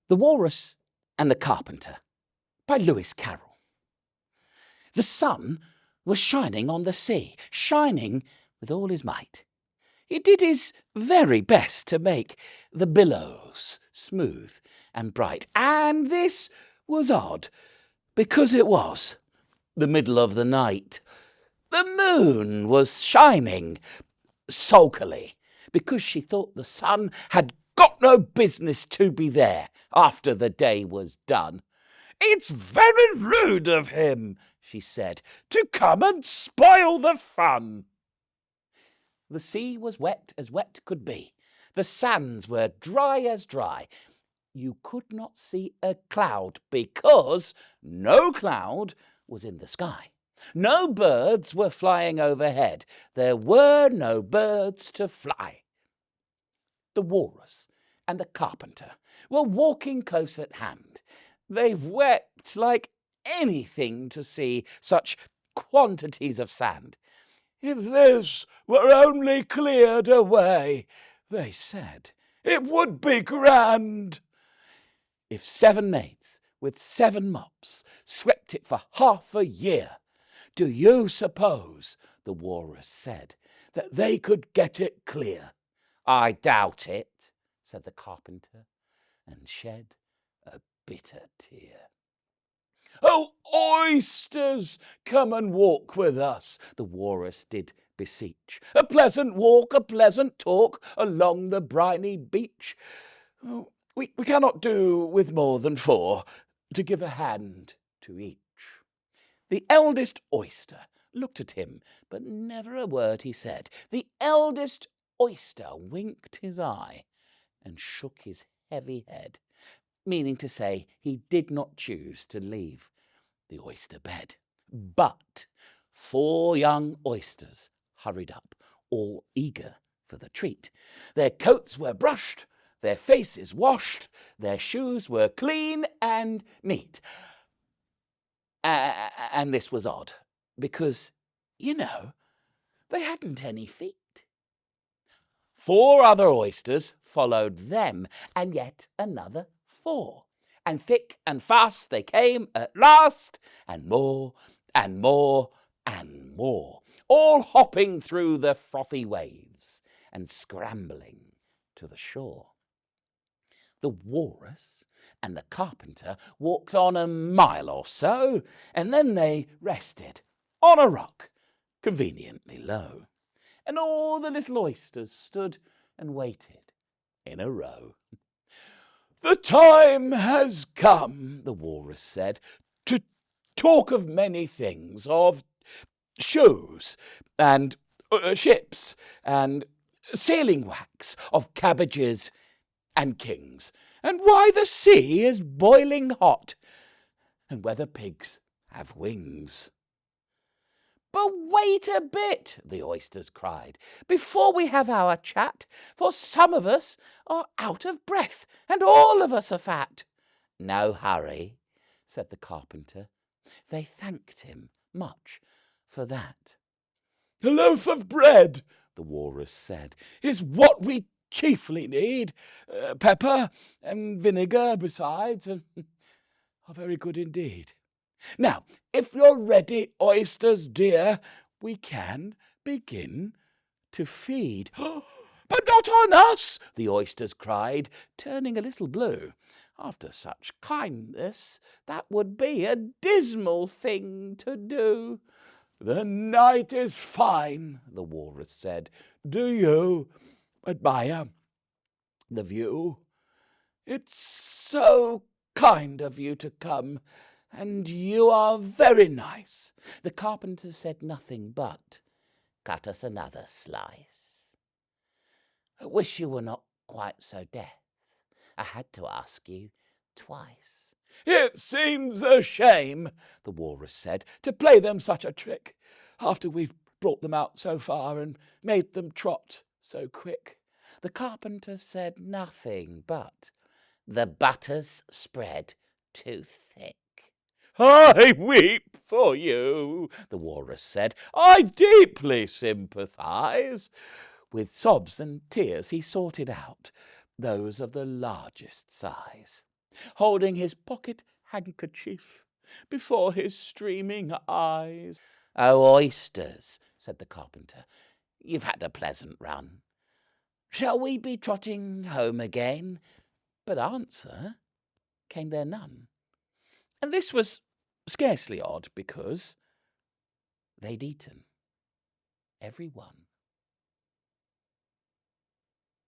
The Walrus and the Carpenter by Lewis Carroll. The sun was shining on the sea, shining with all his might. He did his very best to make the billows smooth and bright. And this was odd, because it was the middle of the night. The moon was shining sulkily, because she thought the sun had got no business to be there after the day was done. "It's very rude of him," she said, "to come and spoil the fun." The sea was wet as wet could be. The sands were dry as dry. You could not see a cloud, because no cloud was in the sky. No birds were flying overhead. There were no birds to fly. The Walrus and the Carpenter were walking close at hand. They wept like anything to see such quantities of sand. "If this were only cleared away," they said, "it would be grand." If 7 maids with 7 mops swept it for half a year, do you suppose, the Walrus said, that they could get it clear? "I doubt it," said the Carpenter, and shed a bitter tear. "Oh, oysters, come and walk with us," the Walrus did beseech. "A pleasant walk, a pleasant talk along the briny beach. We cannot do with more than 4, to give a hand to each." The eldest oyster looked at him, but never a word he said. The eldest oyster winked his eye and shook his heavy head, meaning to say he did not choose to leave the oyster bed. But 4 young oysters hurried up, all eager for the treat. Their coats were brushed, their faces washed, their shoes were clean and neat. And this was odd, because, they hadn't any feet. 4 other oysters followed them, and yet another 4. And thick and fast they came at last, and more and more and more, all hopping through the frothy waves and scrambling to the shore. The Walrus and the Carpenter walked on a mile or so, and then they rested on a rock conveniently low. And all the little oysters stood and waited in a row. "The time has come," the Walrus said, "to talk of many things, of shoes and ships and sealing wax, of cabbages and kings, and why the sea is boiling hot, and whether pigs have wings." "But wait a bit," the oysters cried, "before we have our chat, for some of us are out of breath, and all of us are fat." "No hurry," said the Carpenter. They thanked him much for that. "A loaf of bread," the Walrus said, "is what we chiefly need. Pepper and vinegar besides are very good indeed. Now, if you're ready, oysters dear, we can begin to feed." "But not on us," the oysters cried, turning a little blue. After such kindness, that would be a dismal thing to do. "The night is fine," the Walrus said. "Do you admire the view? It's so kind of you to come, and you are very nice." The Carpenter said nothing but, "Cut us another slice. I wish you were not quite so deaf. I had to ask you twice." "It seems a shame," the Walrus said, "to play them such a trick, after we've brought them out so far and made them trot so quick." The Carpenter said nothing but, "The butter's spread too thick." "I weep for you," the Walrus said. "I deeply sympathize." With sobs and tears he sorted out those of the largest size. holding his pocket handkerchief before his streaming eyes. "Oh, oysters," said the carpenter, "you've had a pleasant run. Shall we be trotting home again?" But answer came there none, and this was scarcely odd, because they'd eaten every one